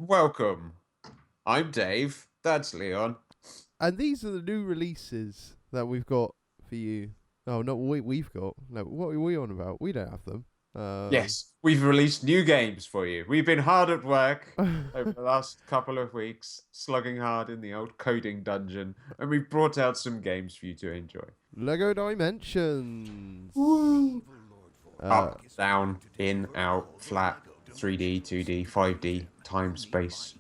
Welcome. I'm Dave. That's Leon. And these are the new releases that we've got for you. Oh, not we've got. No, what are we on about? We don't have them. Yes, we've released new games for you. We've been hard at work over the last couple of weeks, slugging hard in the old coding dungeon, and we've brought out some games for you to enjoy. Lego Dimensions. Woo! Uh, Up, down, in, out, flat, 3D, 2D, 5D, time, space.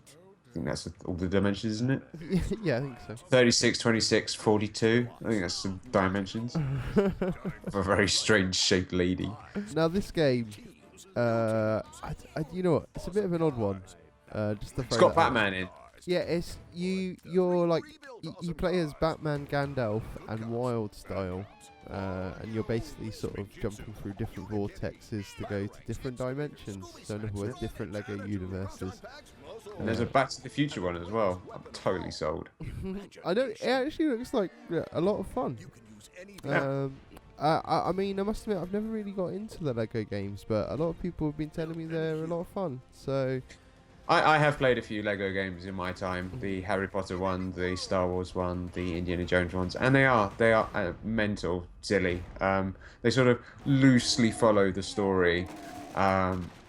I think that's all the dimensions, isn't it? yeah, I think so. 36, 26, 42. I think that's some dimensions. Of a very strange shaped lady. Now this game, you know what? It's a bit of an odd one. Just to It's throw got that out. Batman in. Yeah, it's you're like you play as Batman, Gandalf, and Wildstyle, and you're basically sort of jumping through different vortexes to go to different dimensions. So in other words, different Lego universes. And there's a Back to the Future one as well. I'm totally sold. I don't. It actually looks like a lot of fun. Yeah. I mean, I must admit, I've never really got into the Lego games, but a lot of people have been telling me they're a lot of fun. So I have played a few Lego games in my time. The Harry Potter one, the Star Wars one, the Indiana Jones ones, and they are mental, silly. They sort of loosely follow the story,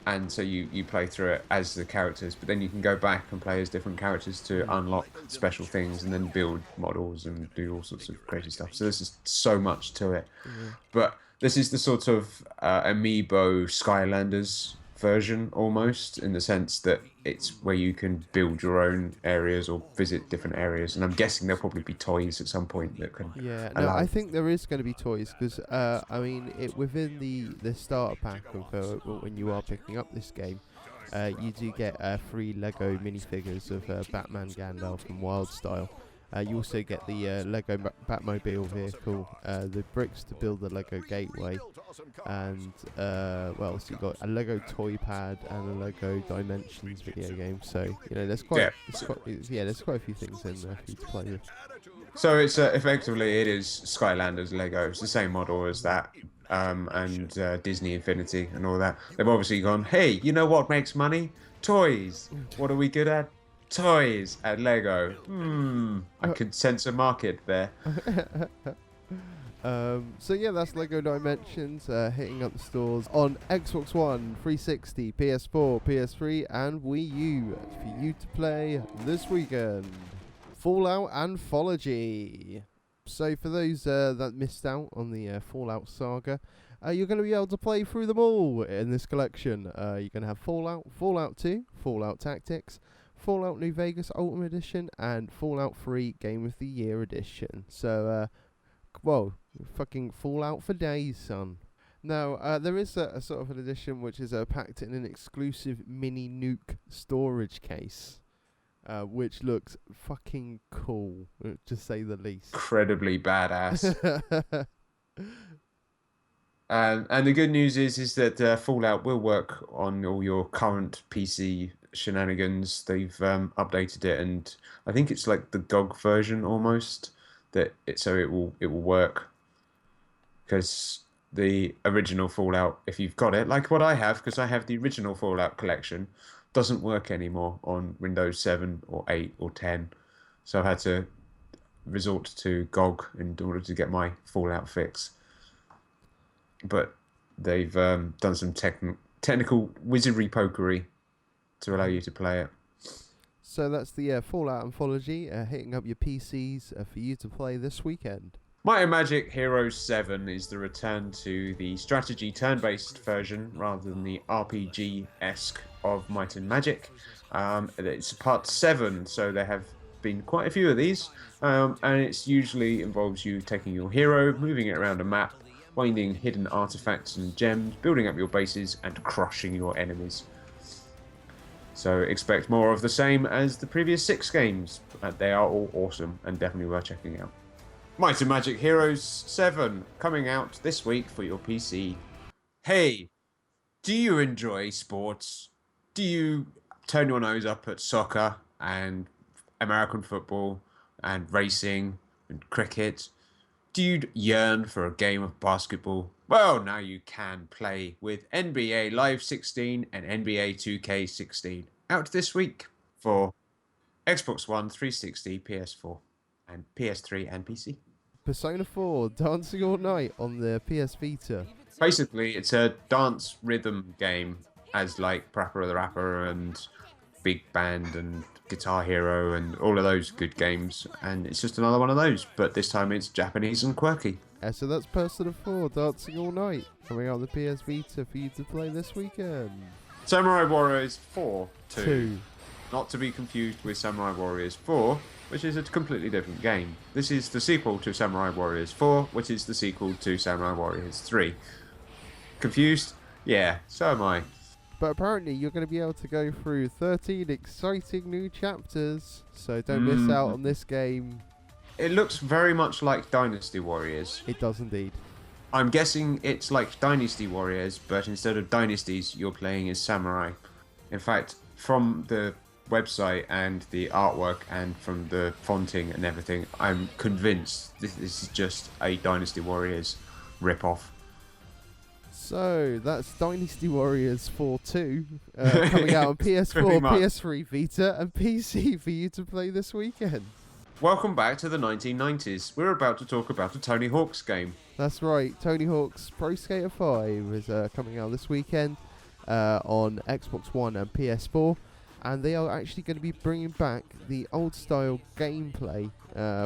and so you play through it as the characters, but then you can go back and play as different characters to unlock special things and then build models and do all sorts of crazy stuff. So there's just so much to it. But this is the sort of amiibo Skylanders version almost, in the sense that it's where you can build your own areas or visit different areas, and I'm guessing there'll probably be toys at some point that can I think there is going to be toys because I mean it within the starter pack of when you are picking up this game, you do get free Lego minifigures of Batman, Gandalf, and Wildstyle. You also get the Lego Batmobile vehicle, the bricks to build the Lego Gateway, and so you've got a Lego toy pad and a Lego Dimensions video game. So there's quite, there's quite a few things in there for you to play with. So it's effectively it is Skylanders Lego. It's the same model as that, and Disney Infinity and all that. They've obviously gone, hey, you know what makes money? Toys. What are we good at? Toys at Lego. I could sense a market there. So yeah, that's Lego Dimensions hitting up the stores on Xbox One, 360, PS4, PS3, and Wii U for you to play this weekend. Fallout Anthology. So for those that missed out on the Fallout saga, you're going to be able to play through them all in this collection. You're going to have Fallout, Fallout 2, Fallout Tactics, Fallout New Vegas Ultimate Edition, and Fallout 3 Game of the Year Edition. So, fucking Fallout for days, son. Now, there is a sort of an edition which is packed in an exclusive mini nuke storage case, which looks fucking cool, to say the least. Incredibly badass. And the good news is that Fallout will work on all your current PC shenanigans. They've updated it, and I think it's like the GOG version almost. So it will work, because the original Fallout, if you've got it, like what I have, because I have the original Fallout collection, doesn't work anymore on Windows 7 or 8 or 10. So I had to resort to GOG in order to get my Fallout fix. But they've done some technical wizardry pokery to allow you to play it. So that's the Fallout Anthology hitting up your PCs for you to play this weekend. Might and Magic Heroes 7 is the return to the strategy turn-based version rather than the RPG-esque of Might and Magic. It's part 7, so there have been quite a few of these, and it usually involves you taking your hero, moving it around a map, finding hidden artifacts and gems, building up your bases, and crushing your enemies. So expect more of the same as the previous 6 games. They are all awesome and definitely worth checking out. Might and Magic Heroes 7 coming out this week for your PC. Hey, do you enjoy sports? Do you turn your nose up at soccer and American football and racing and cricket? Do you yearn for a game of basketball? Well, now you can play with NBA Live 16 and NBA 2K16 out this week. for Xbox One, 360, PS4, and PS3 and PC. Persona 4 Dancing All Night on the PS Vita. Basically, it's a dance rhythm game as like Parappa the Rapper and Big Band and Guitar Hero and all of those good games. And it's just another one of those, but this time it's Japanese and quirky. So that's Persona 4 Dancing All Night coming out on the PS Vita for you to play this weekend. Samurai Warriors 4 2. 2. Not to be confused with Samurai Warriors 4, which is a completely different game. This is the sequel to Samurai Warriors 4, which is the sequel to Samurai Warriors 3. Confused? Yeah, so am I. But apparently you're going to be able to go through 13 exciting new chapters, so don't miss out on this game. It looks very much like Dynasty Warriors. It does indeed. I'm guessing it's like Dynasty Warriors, but instead of dynasties, you're playing as samurai. In fact, from the website and the artwork and from the fonting and everything, I'm convinced this is just a Dynasty Warriors rip-off. So that's Dynasty Warriors 4 2 coming out on PS4, PS3, Vita and PC for you to play this weekend. Welcome back to the 1990s. We're about to talk about a Tony Hawk's game. That's right, Tony Hawk's Pro Skater 5 is coming out this weekend on Xbox One and PS4. And they are actually going to be bringing back the old style gameplay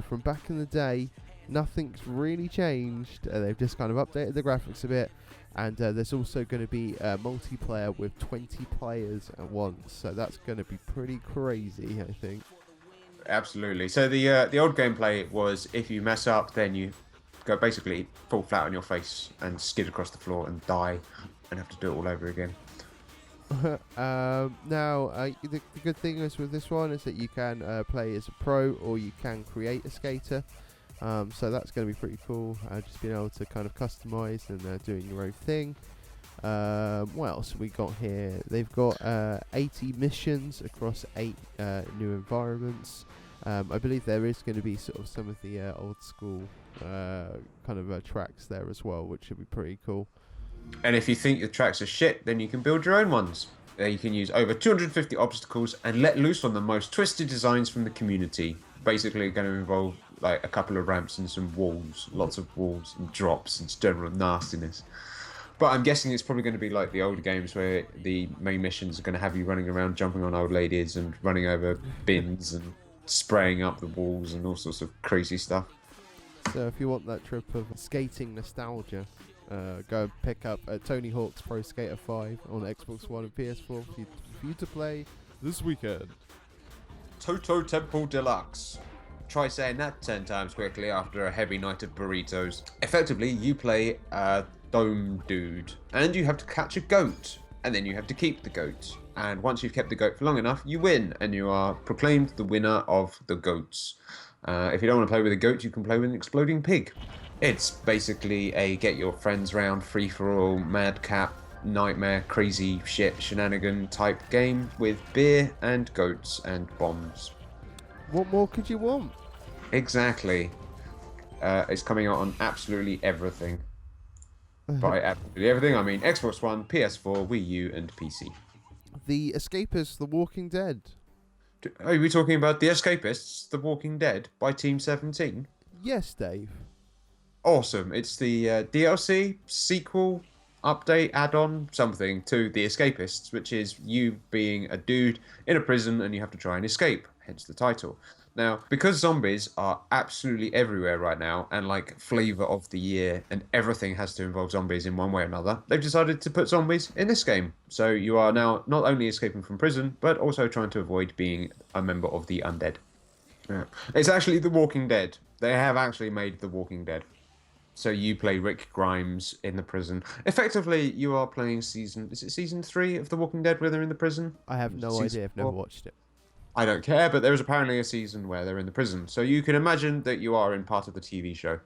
from back in the day. Nothing's really changed. They've just kind of updated the graphics a bit. And there's also going to be multiplayer with 20 players at once. So that's going to be pretty crazy, I think. Absolutely. So the old gameplay was if you mess up, then you go basically fall flat on your face and skid across the floor and die and have to do it all over again. The good thing is with this one is that you can play as a pro or you can create a skater. So that's going to be pretty cool. Just being able to kind of customize and doing your own thing. What else have we got here? They've got 80 missions across 8 new environments. I believe there is going to be sort of some of the old school kind of tracks there as well, which should be pretty cool. And if you think your tracks are shit, then you can build your own ones. You can use over 250 obstacles and let loose on the most twisted designs from the community. Basically going to involve like a couple of ramps and some walls, lots of walls and drops and general nastiness. But I'm guessing it's probably going to be like the older games where the main missions are going to have you running around jumping on old ladies and running over bins and spraying up the walls and all sorts of crazy stuff. So if you want that trip of skating nostalgia, go and pick up Tony Hawk's Pro Skater 5 on Xbox One and PS4 for you to play this weekend. Toto Temple Deluxe. Try saying that 10 times quickly after a heavy night of burritos. Effectively, you play a dome dude, and you have to catch a goat, and then you have to keep the goat. And once you've kept the goat for long enough, you win, and you are proclaimed the winner of the goats. If you don't want to play with a goat, you can play with an exploding pig. It's basically a get your friends round, free-for-all, madcap, nightmare, crazy shit, shenanigan type game with beer and goats and bombs. What more could you want? Exactly. It's coming out on absolutely everything. By absolutely everything, I mean Xbox One, PS4, Wii U, and PC. The Escapers, The Walking Dead. Are we talking about The Escapaists, The Walking Dead by Team 17? Yes, Dave. Awesome. It's the DLC, sequel, update, add-on, something to The Escapaists, which is you being a dude in a prison and you have to try and escape, hence the title. Now, because zombies are absolutely everywhere right now and like flavour of the year and everything has to involve zombies in one way or another, they've decided to put zombies in this game. So you are now not only escaping from prison, but also trying to avoid being a member of the undead. Yeah. It's actually The Walking Dead. They have actually made The Walking Dead. So you play Rick Grimes in the prison. Effectively, you are playing season 3 of The Walking Dead where they're in the prison? I have no idea. I've never watched it. I don't care, but there is apparently a season where they're in the prison. So you can imagine that you are in part of the TV show,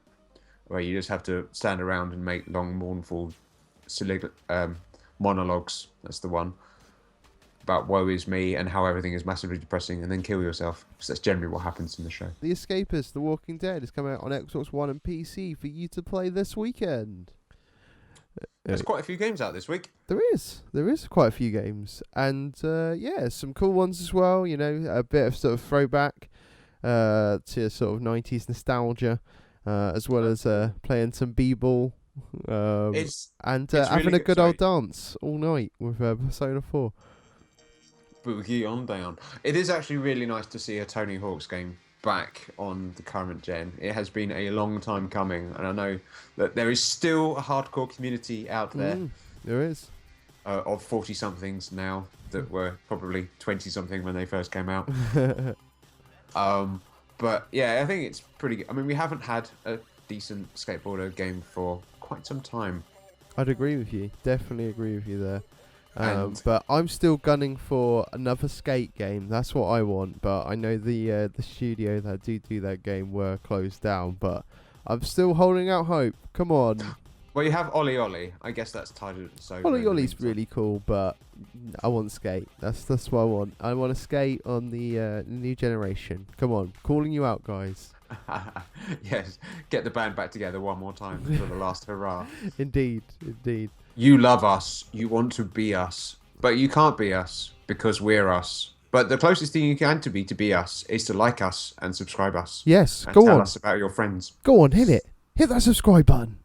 where you just have to stand around and make long, mournful monologues. That's the one. About woe is me and how everything is massively depressing, and then kill yourself. Because that's generally what happens in the show. The Escapers, The Walking Dead is coming out on Xbox One and PC for you to play this weekend. There's quite a few games out this week. There is quite a few games, and some cool ones as well. You know, a bit of sort of throwback to sort of 90s nostalgia, as well as playing some b-ball, It's and really having a good- good old dance all night with Persona 4. Boogie on down. It is actually really nice to see a Tony Hawk's game back on the current gen. It has been a long time coming, and I know that there is still a hardcore community out there There is. of 40-somethings now that were probably 20-something when they first came out. But yeah, I think it's pretty good. I mean, we haven't had a decent skateboarder game for quite some time. I'd agree with you. Definitely agree with you there. And- But I'm still gunning for another skate game. That's what I want. But I know the studio that do that game were closed down. But I'm still holding out hope. Come on. Well, you have Ollie Ollie. I guess that's titled so. Ollie Ollie's really cool, but I want skate. That's what I want. I want to skate on the new generation. Come on, calling you out, guys. Yes, get the band back together one more time for the last hurrah. Indeed. You love us. You want to be us, but you can't be us because we're us. But the closest thing you can to be us is to like us and subscribe us. Yes, And go tell on. us about your friends. Go on, hit it. Hit that subscribe button.